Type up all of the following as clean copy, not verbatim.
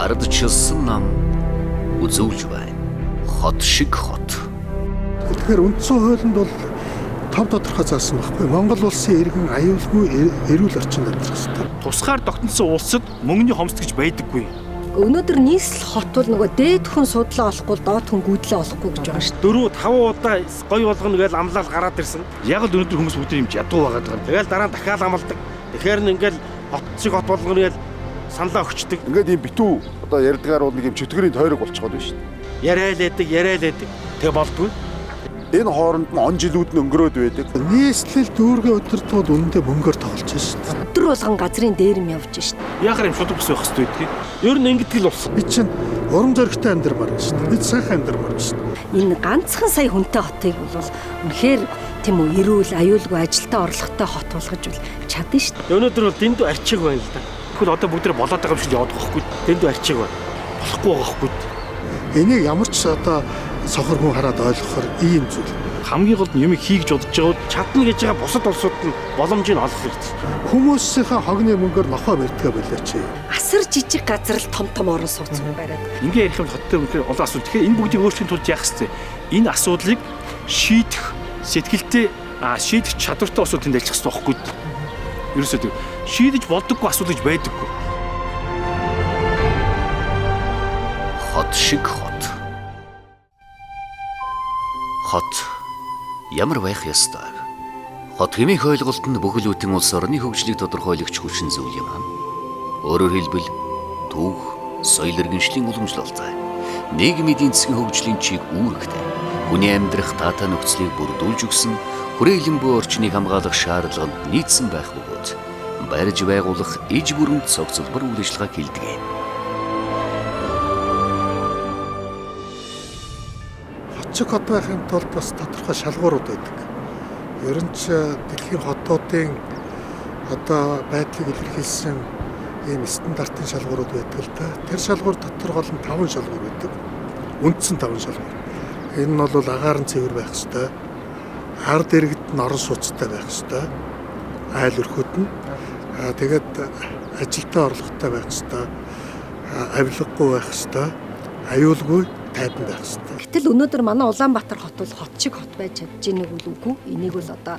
Ардчилсан нам үзүүлж байна. Хот шиг хот. Тэгэхээр үндсэн хуулинд бол том тодорхой заасан байхгүй. Монгол улсын иргэн аюулгүй эрүүл орчинд амьдрах хэрэгтэй. Тусгаар тогтносон улсад мөнгөний хомсд гэж байдаггүй. Өнөөдөр нийслэл хот бол нөгөө дээд хүн судлаа олохгүй доод хүн гүйдлээ олохгүй гэж байгаа шүү 4-5 удаа гой болгоно гэж амлал гараад ирсэн. Яг л өнөөдөр хүмүүс бүгд юм ядуу байгаад байгаа. Тэгэл дараа нь дахиад амлалдаг. Тэгэхээр нь ингээл хот шиг хот болгоно гэж саналаа өгчдөг. Ингээд юм битүү одоо ярдгаар бол нэг юм чөтгөрийн тойрог болчихгоо байна шүү дээ. Яриалаадаг. Тэг болдгүй. Энэ хооронд нь он жилүүд нь өнгөрөөд байдаг. Нийслэл дүүргийн удирдлагууд үнэндээ мөнгөөр тоглож байна шүү дээ. Өдөр болгон газрын дээрэм явж шүү Яахаар юм шудраг ус байх хэрэгтэй гэдэг. Ер нь ингэдэг л болсон. Бид чинь уран зоригтой амьдармаар байна шүү дээ. Бид сайхан амьдармаар байна шүү дээ. Энэ ганцхан сая хүнтэй хотыг бол үнэхээр тийм үү эрүүл аюулгүй ажилтаа орлоготой хот болгож бол чадна шүү дээ. Өнөөдөр бол дэндүү арчиг байна л да. Тэгвэл одоо бүгд болоод байгаа юм шиг яваад байгаа хгүй. Дэндүү арчиг байна. Болохгүй байгаа хгүй. Энийг ямар ч одоо сохор хүн хараад ойлгохоор ийм зүйл. Хамгийн гол нь юм хийж бодож байгаа чадна гэж байгаа бусад улсууд нь боломжийг олох хэрэгтэй. Хүмүүсийнхээ хогны мөнгөөр нохоо барьдгаа болооч. Асар жижиг газар л том орон сууц бариад. Ингээ ярих юм хоттой үнэхээр олон асуудал. Тэгэхээр энэ бүгдийг өөрчлөхийн тулд яах ёстой? Энэ асуудлыг шийдэх сэтгэлтэй шийдэх чадвартай асуудлыг дэлгэх ёстой байхгүй. Ерөөсөө тийм шийдэж болдоггүй асуудал гэж байдаггүй. Хот шиг хот. Хот ямар байх ёстой? Хот хэмээх ойлголт нь бүхэл бүтэн улс орны хөгжлийг тодорхойлогч хүчин зүйл юм. Өөрөөр хэлбэл түүх, соёл иргэншлийн уламжлалтай, нийгмийн эдийн засгийн хөгжлийн чиг үүрэгтэй, хүний амьдрах таатай нөхцөлийг бүрдүүлж өгсөн хүрээлэн буй орчныг хамгаалах шаардлаганд нийцсэн байх бөгөөд барьж байгуулах иж бүрэн цогцлбор үйл ажиллагааг хилдэг. Хотчиг хот байхын тулд бас тодорхой шалгуурууд байдаг. Ер нь ч дэлхийн хотуудын одоо байдлыг илэрхийлсэн ийм стандартын шалгуурууд байдаг л да. Тэр шалгуур дотор гол нь 5 шалгуур байдаг. Үндсэн 5 шалгуур. Энэ нь бол агаарын цэвэр байх ёстой. Ард иргэд нь орон сууцтай байх ёстой. Айл өрхөд нь тэгээд ажилтаа орлоготой байх ёстой. Авилгагүй байх ёстой. Аюулгүй тайван байх ёстой. Гэтэл өнөөдөр манай Улаанбаатар хот бол хот шиг хот байж чадж байгааг бол үгүй. Энийг бол одоо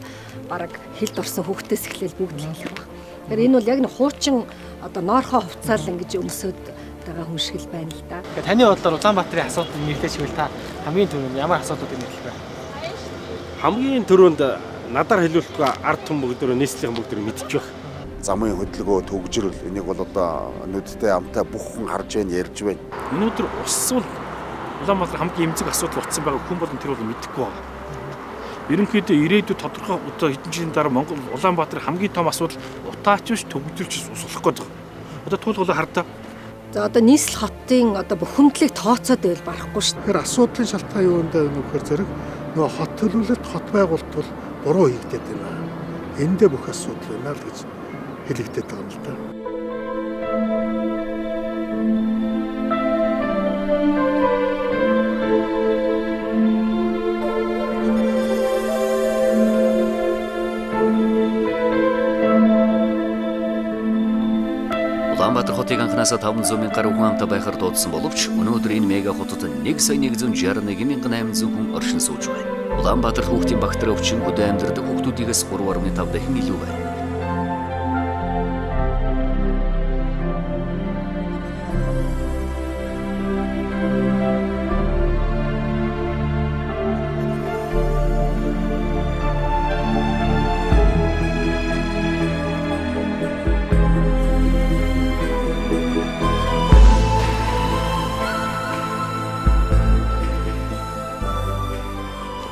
бараг хилд орсон хүүхдээс эхлээл бүгд л хэлэх баг. Тэгэхээр энэ бол яг нэг хуучин одоо ноорхоо хувцаал ингэж өмсөд байгаа хүн шиг л байна л да. Тэгэхээр таны бодлоор Улаанбаатарын асуудал нэртэй чивэл та хамгийн түрүүнд ямар асуудлуудыг нэрлэх вэ? Хамгийн түрүүнд надаар хэлүүлэхгүй ард түмэн бүгд нийслэлийн бүгд мэдчих байх. Замын хөдөлгөөн төгжрөл энийг бол одоо нүдтэй амтай бүх хүн харж байна, ярьж байна. Өнөөдөр ус бол Улаанбаатар хамгийн эмзэг асуудал болсон байгаа хүн бол тэр бол мэдэхгүй байна. Ерөнхийдөө ирээдүйд тодорхой одоо хэдэн жилийн дараа Монгол Улаанбаатарын хамгийн том асуудал утаач биш төгжүүлж усуулах гэдэг. Одоо туулгуулаа хардаа. За одоо нийслэл хотын одоо бухимдлыг тооцоод байвал барахгүй шүү дээ. Тэгэхээр асуудлын шалтгаан юу вэ нөхөр зэрэг нөгөө хот төлөвлөлт хот байгуулалт бол буруу хийгдээд байна. Эндээ бүх асуудал байна л гэж хэлэгдээд байгаа юм л да. Улаанбаатар хотыг анханасаа 500 мянган гаруй хүн амтай байхаар дуудсан боловч өнөөдөр энэ мега хотод 1,161,800 хүн оршин сууж байна. Улаанбаатар хүүхдийн багтар өвчин өдөө амьдардаг хүүхдүүдээс 3.5 дахин илүү байна.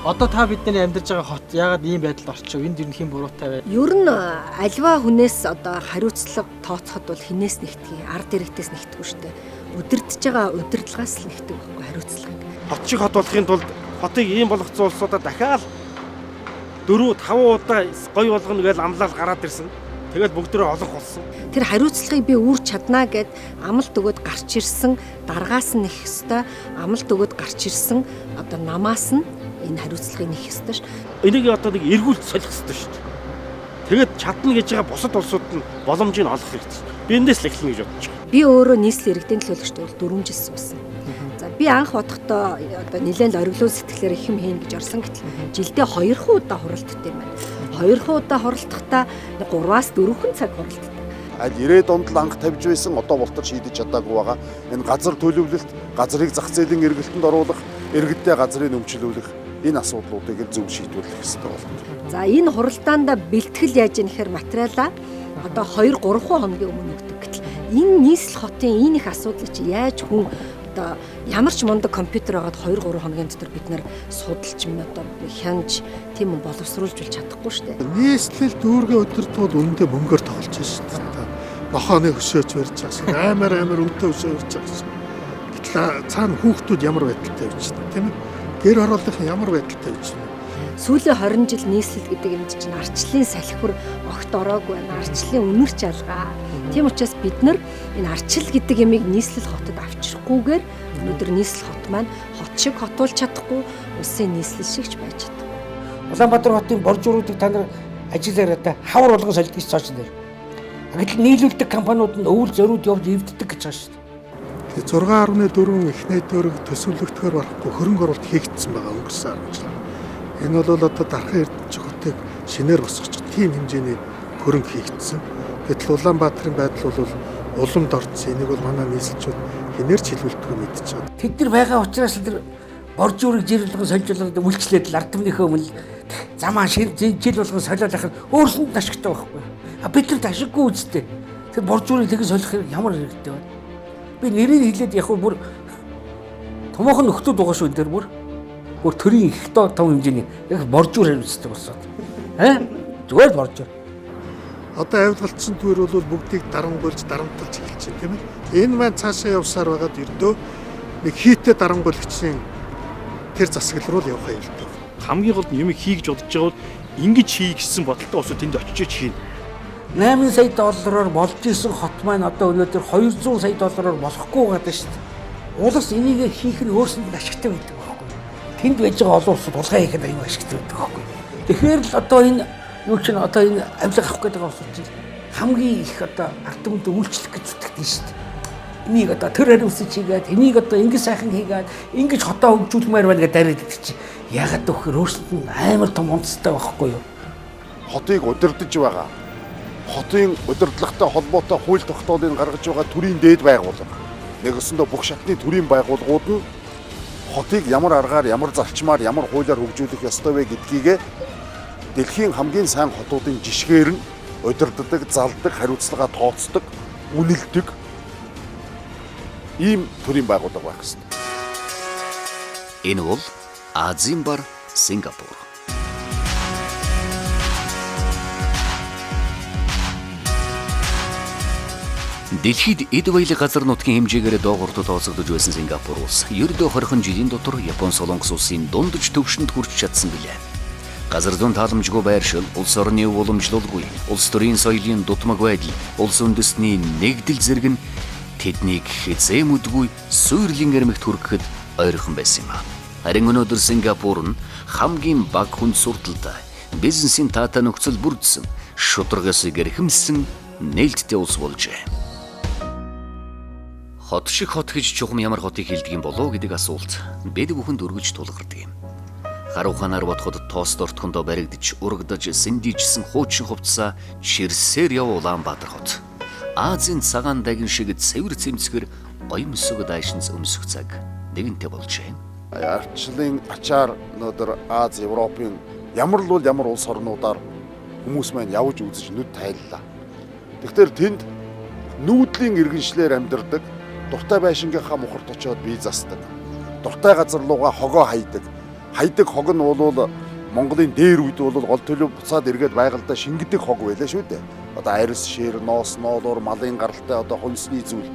Одоо та бидний амьдарч байгаа хот яагаад ийм байдалд орчих вэ? Энд ер нь хэн буруутай вэ? Ер нь альва хүнээс одоо хариуцлага тооцоход бол хинээс нэгтгэе, ард иргэдээс нэгтгэхгүй шүү дээ. Удирдах байгаа удирдлагаас л нэгтгэв байхгүй хариуцлага. Хот шиг хот болохын тулд хотыг ийм болгоцсон улсуудаа дахиад 4-5 удаа гой болгоно гэж амлал гараад ирсэн. Тэгээд бүгдөө олох болсон. Тэр хариуцлагыг би үүрч чаднаа гэд амлалт өгөөд гарч ирсэн, даргаас нь нэх ёстой, амлалт өгөөд гарч ирсэн одоо намаас нь энэ хариуцлагыг нэх ёстой ш. Энийг одоо нэг эргүүлж солих ёстой шүү дээ. Тэгээд чадна гэж байгаа бусад улсууд нь боломжийг олох хэрэгтэй. Би эндээс л эхлэн гэж бодож байгаа. Би өөрөө нийслэл иргэдийн төлөөлөгчтэй бол 4 жил суусан. За би анх бодохдоо одоо нэлээд ориглон сэтгэлээр их юм хийн гэж орсон гэтэл жилдээ 2 удаа хуралддаг юм байна. 2 удаа хуралдахдаа 3-аас 4 цаг хуралддаг. Аль 90-ад онд л анх тавьж байсан одоо болтол шийдэж чадаагүй байгаа. Энэ газар төлөвлөлт, газрыг зах зээлийн эргэлтэнд оруулах, иргэдтэй газрыг өмчлүүлэх энэ асуудлуудыг л зөв шийдвэрлэх хэрэгтэй болно. За энэ хуралдаанд бэлтгэл яаж яах гэхээр материалаа одоо 2-3 хоногийн өмнө өгдөг. Гэтэл энэ нийслэл хотын энэ их асуудлыг чи яаж хүн одоо ямар ч мундаг компьютер байгаад 2-3 хоногийн дотор бид нэр судалж одоо хянж тийм боловсруулж чадахгүй шүү дээ. Нийслэл дүүргээ өдөртөө үнэндээ мөнгөөр тоглож шүү дээ. Нохооны хөшөөж барьж байгаа. Амар үнэтэй хөшөө барьж байгаа. Гэтэл цаана хүүхдүүд ямар байдалтай байж байна тийм ээ? Гэр хорооллын ямар байдалтай байж байна? Сүүлийн 20 жил нийслэл гэдэг юм чинь арчлалын салхиур огт ороогүй байна. Арчлалын үнэр чалгаа. Тийм учраас бид нар энэ арчил гэдэг ямиг нийслэл хотод авчрахгүйгээр өнөөдөр нийслэл хот маань хот шиг хотуулж чадахгүй, улсын нийслэл шигч байж чаддаг. Улаанбаатар хотын боржууруудыг та нар ажиллаараа та хавар болгон солих гэж цааш нэр. Гэтэл нийлүүлдэг компаниуд нь өвөл зориуд явж эвддэг гэж байгаа шүү дээ. 6.4 их найд төгрөг төсөвлөгдөхөөр барахгүй хөрөнгө оруулалт хийгдсэн байгаа өнгөрсөн 10 жил. Энэ бол одоо дархан эрдэнэч хотыг шинээр босгоч тийм хэмжээний хөрөнгө хийгдсэн. Гэтэл Улаанбаатарын байдал бол уламд орцсон. Энийг бол манай нийслэлчүүд хинээр ч хэлүүлдэггүй мэдчихэв. Тэд нар байгаа учраас л тэр боржуурыг жил болгон сольж болгоод үлчлээд л ард түмнийхөө өмнө замаа жил болгон солиод ахад өөрсөнд ашигтай байхгүй. Бид нарт ашиггүй үстэй. Тэр боржуурыг тэгж солих ямар хэрэгтэй вэ? Би нэрийг хэлээд яг бүр томоохон нөхдүүд байгаа шүү энэ бүр төрийн их том хэмжээний яг боржуур хариуцдаг болсон. Зүгээр л боржуур. Одоо авилгалцсан төр бол бүгдийг дарангуйлж дарамтлж эхэлж байна тийм ээ. Энэ маань цаашаа явсаар байгаад ердөө нэг хийтэй дарангуйлагчийн тэр засаглал руу явах хэрэгтэй. Хамгийн гол нь юм хийгж бодож байгаа бол ингэж хий гэсэн бодолтой усууд тэнд очиж хийнэ. 8 сая доллараар болж исэн хот маань одоо өнөөдөр 200 сая доллараар болохгүй гадаг шүү дээ. Улс энийг хийх нь өөрсөнд ашигтай байдаг байхгүй. Тэнд байж байгаа олон улсууд улгаа хийхэд аюул ашигтай байдаг байхгүй. Тэгэхээр л одоо энэ юу ч одоо энэ авилга авах гэдэг улсууд хамгийн их одоо ард түмэнд үйлчлэх гэж зүтгэдэг шүү дээ. Энийг одоо төр хариуцж хийгээд энийг одоо ингэ сайхан хийгээд ингэж хотоо хөгжүүлмээр байна гэдэг дараад идэх чинь ягаад гэвэл өөрсөнд нь амар том онцтой байхгүй юу? Хотыг удирдах байгаа. Хотын удирдлагатай холбоотой хууль тогтоолыг гаргаж байгаа төрийн дээд байгууллага. Нэгсэндээ бүх шатны төрийн байгууллагууд нь хотыг ямар аргаар, ямар зарчмаар, ямар хуулиар хөгжүүлэх ёстой вэ гэдгийг дэлхийн хамгийн сайн хотуудын жишгээр нь удирддаг, залдаг, хариуцлагаа тооцдог, үнэлдэг ийм төрийн байгууллага байх ёстой. Энэ бол Азийн бар Сингапур. Дэлхийд эд баялаг газар нутгийн хэмжээгээр доогуур тооцогдож байсан Сингапур улс ердөө 20 жилийн дотор Япон Солонгос улсын дундаж төвшөнд хүрч чадсан билээ. Газар зүйн тааламжгүй байршил, улс орны уламжлалгүй, улс төрийн соёлын дутмаг байдал, улс үндэстний нэгдэл зэрэг нь тэднийг хэзээ мэдгүй суйрлын эрмэгт хүрэхэд ойрхон байсан юм а. Харин өнөөдөр Сингапур нь хамгийн бага хүнд сурталтай, бизнесийн таатай нөхцөл бүрдсэн, шударгаас гэрхэмсэн нээлттэй улс болжээ. Хот шиг хот гэж чухам ямар хотыг хэлдэг юм болоо гэдэг асуулт бид бүхэнд өргөж тулгардаг юм. Хар ухаанаар бодоход тоос дортхондоо баригдаж, урагдаж, сэндижсэн хуучин хувцас ширсээр яв Улаанбаатар хот. Азийн цагаан дагин шиг цэвэр цэмцгэр гоёмсог дайшинс өмсөх цаг нэгэнтээ болжээ. Арчлалын ачаар өнөөдөр Аз, Европын ямар л бол ямар улс орнуудаар хүмүүс маань явж үзэж нүд тайллаа. Тэгэхээр тэнд нүүдлийн иргэншлэр амьдардаг, дуртай байшингийнхаа мухарт очиод бие засдаг. Дуртай газар руугаа хогоо хайдаг. Хайдаг хог нь бол Монголын дээр үед бол гол төлөв буцаад эргээд байгальдаа шингэдэг хог байлаа шүү дээ. Одоо арьс, шир, ноос, ноолуур, малын гаралтай одоо хүнсний зүйл.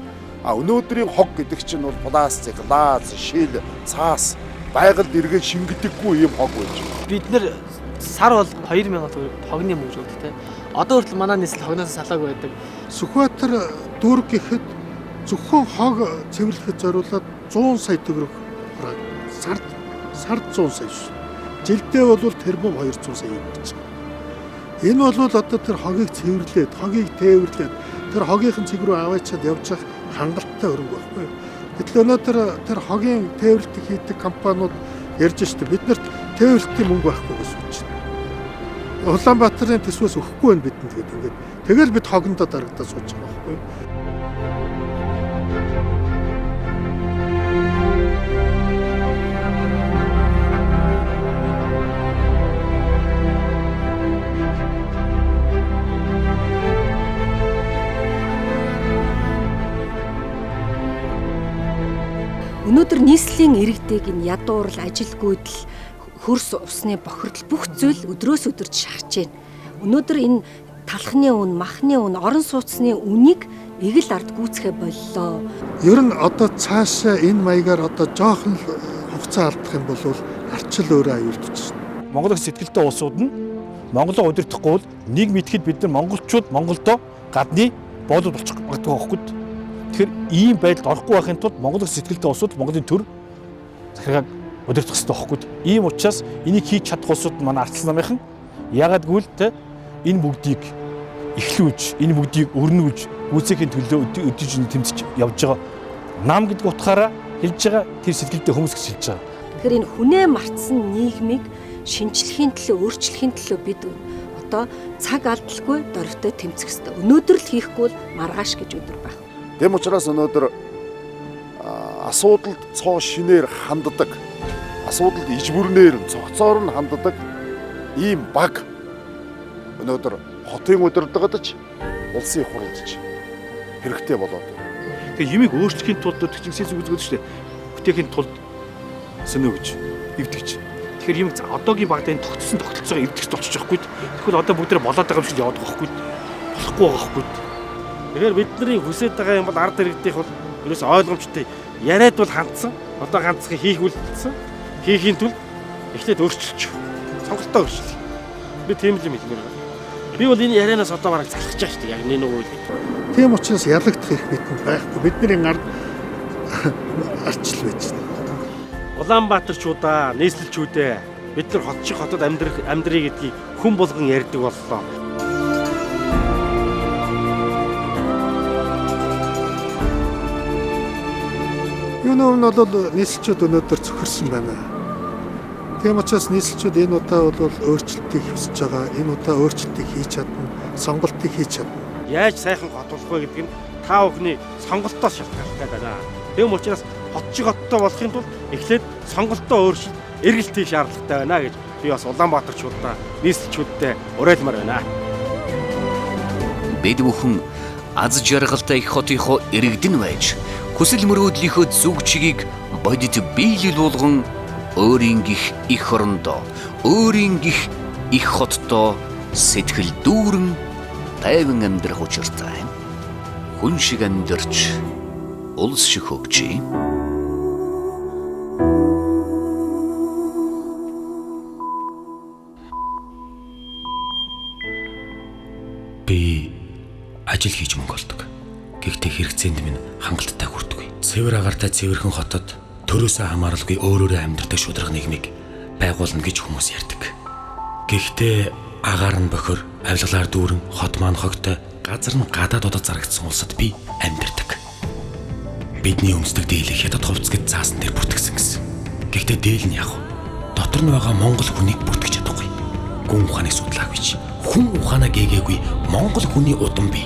Өнөөдрийн хог гэдэг чинь бол пластик, лаз, шил, цаас байгальд эргээд шингэдэггүй юм хог байж байна. Бид нэр сар бол 2000 төгрөг хогны мөнгө өгдөг те. Одоо хүртэл манай нийслэл хогноос салаагүй байдаг. Сүхбаатар дүүрэг гэхэд зөвхөн хог цэвэрлэхэд зориулаад 100 сая төгрөг сард 100 сая шүү. Жилдээ бол тэрбум 200 сая юм гэж. Энэ бол одоо тэр хогийг цэвэрлээд, хогийг тээвэрлээд тэр хогийнхэн цэг рүү аваачаад явж явах хангалттай өрөнгө байхгүй юу. Гэтэл өнөөдөр тэр хогийн тээвэрлэлтийг хийдэг компаниуд ярьж штэ биднэрт тээвэрлэлтийн мөнгө байхгүй гэж үуч. Улаанбаатарын төсвөөс өгөхгүй байна бидэнд гэдэг ингээд тэгэл бид хогондоо дарагдаад сууж байгаа байхгүй юу. Өнөөдөр нийслэлийн иргэдэг энэ ядуурл, ажилгүйдэл, хөрс усны бохирдол бүх зүйл өдрөөс өдөрт шахаж байна. Өнөөдөр энэ талхны үн, махны үн, орон сууцны үнийг эгэл ард гүйцэхэ боллоо. Ер нь одоо цаашаа энэ маягаар одоо жоохон хугацаа алдах юм бол арчил өөрөө аюулдаж байна. Монгол их сэтгэлтэй улсууд нь Монголоо удирдахгүй бол нэг мэдхэд бид нар монголчууд Монголдо гадны боолууд болчих магадгүй байхгүй. Тэгэхээр ийм байдалд орохгүй байхын тулд Монгол их сэтгэлтэй улсууд Монголын төр захиргааг удирдах хэрэгтэй байхгүй. Ийм учраас энийг хийж чадах улсууд манай ардчилсан намынхан ягаад гэвэл энэ бүгдийг эхлүүлж, энэ бүгдийг өрнүүлж, гүйцэхийн төлөө өдөж тэмцэж явж байгаа нам гэдэг утгаараа хэлж байгаа тэр сэтгэлтэй хүмүүс гэж хэлж байгаа. Тэгэхээр энэ хүнээ мартсан нийгмийг шинжлэхийн төлөө, өөрчлөхийн төлөө бид одоо цаг алдалгүй дөрвтэй тэмцэх хэрэгтэй. Өнөөдөр л хийхгүй бол маргааш гэж өдөр байх. Тэм учраас өнөөдөр асуудалд цоо шинээр ханддаг, асуудалд ижбүрнээр цогцоор нь ханддаг ийм баг өнөөдөр хотын удирдлагадч улсын хурлдч хэрэгтэй болоод байна. Тэгээ юмыг өөрчлөхийн тулд тэгчинсээс үзгээд шүү дээ. Бүтээхийн тулд сөнөө гэж эвдэгч. Тэгэхээр юм одоогийн багтаа энэ тогтсон тогтолцоогоо эвдэгч болчих жоохгүй. Тэгвэл одоо бүгдээ болоод байгаа юм шиг яваад байгаа байхгүй. Болохгүй байгаа байхгүй. Тэгэхээр бидний хүсэж байгаа юм бол ард иргэдийнх бол ерөөс ойлгомжтой яриад бол хандсан. Одоо ганцхан хийх үлдсэн. Хийхийн тулд эхлээд өөрчилж. Сонголтоо өөрчил. Би тийм л юм хэлмээр байна. Би бол энэ ярианаас одоо бараг залхаж байгаа шүү дээ. Яг нэг үйл. Тийм учраас ялагдах их бидэнд байхгүй. Бидний ард арчил байж байна. Улаанбаатарчуудаа, нийслэлчүүдээ бид нар хот шиг хотод амьдрий гэдгийг хүн болгон ярьдаг боллоо. Юуны өмнө бол нийслэлчүүд өнөөдөр цөхөрсөн байна. Тийм учраас нийслэлчүүд энэ удаа бол өөрчлөлтийг хүсэж байгаа. Энэ удаа өөрчлөлтийг хийж чадна, сонголтыг хийж чадна. Яаж сайхан хот болох вэ гэдг нь та бүхний сонголтоос шалтгаалтай байна. Тэм учраас хот шиг хоттой болохын тулд эхлээд сонголтоо өөрчилж эргэлт хийх шаардлагатай байна гэж би бас Улаанбаатарчуудаа, нийслэлчүүдтэй уриалмаар байна. Бид бүхэн аз жаргалтай их хотынхоо иргэдэн байж хүсэл мөрөөдлийнхөө зүг чигийг бодит биелэл болгон өөрийн гих их орондоо, өөрийн гих их хоттой сэтгэл дүүрэн тайван амьдрах учиртай. Хүн шиг амьдарч улс шиг хөгжиж. Би ажил хийж мөнгө олдог. Гэхдээ хэрэгцээнд минь хангалттай хүрдэггүй. Цэвэр агаартай цэвэрхэн хотод төрөөсөө хамааралгүй өөрөөрөө амьдардаг шударга нийгмийг байгуулна гэж хүмүүс ярьдаг. Гэхдээ агаар нь бохор, авилгалаар дүүрэн хот маань хогтой, газар нь гадаад одод зарагдсан улсад би амьдардаг. Бидний өмсдөг дийлэх хятад хувцс гэж заасан дээр бүртгэсэн гэсэн. Гэхдээ дийл нь яг дотор нь байгаа монгол хүнийг бүртгэж чадахгүй. Гүн ухааныг судлаагүй чи. Хүн ухаанаа гээгээгүй монгол хүний удам бий.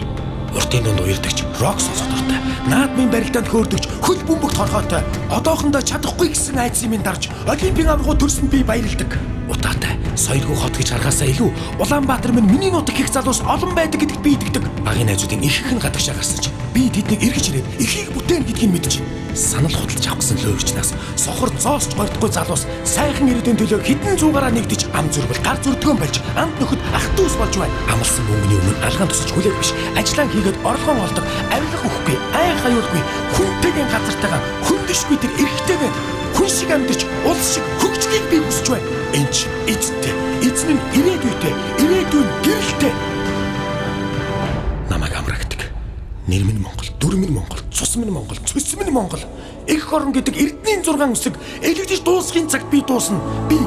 Уртын дунд уярдагч, рок сонсодортой, наадмын барилдаанд хөөрдөгч, хөл бөмбөгт хорхоотой, одоохондоо чадахгүй гэсэн айдсын минь дарж, олимпийн аврагууд төрсөнд би баярлдаг. Утаатай, соёлгүй хот гэж харахаасаа илүү Улаанбаатар минь миний нутаг их залуус олон байдаг гэдэгт би итгэдэг. Багын найзуудын ихэнх нь гадагшаа гарсан ч би тэднийг эргэж ирээд ихийг бүтээн гэдгийг мэдэж санал худалдаж авахсан лөөрчнаас сохор зоолж гордохгүй залуус сайхан ирээдүйн төлөө хідэн зуугаараа нэгдэж ам зүрбэл гар зүрдгөн болж амт нөхөд ах дүүс болж байна. Амлсан мөнгөний өмнө алгаан тусаж хүлээх биш. Ажлаа хийгээд орлогон олдог, авилга өгөхгүй, ай хаюулгүй, хүнтэйгэн газартайгаа хүндишгүй тэр эрэгтэйгэн хүн шиг амьдч улс шиг хөгжлийг би хүсэж байна. Энч эцтэй, эзэн нь ирээдүйтэй, ирээдүйн гэрэлтэй. Намайг амрагдаг. Нэр минь Монгол, дүр минь Монгол, цус минь Монгол, цэс минь Монгол. Эх орон гэдэг эрдэнийн 6 үсэг элэгдэж дуусахын цагт би дуусна. Би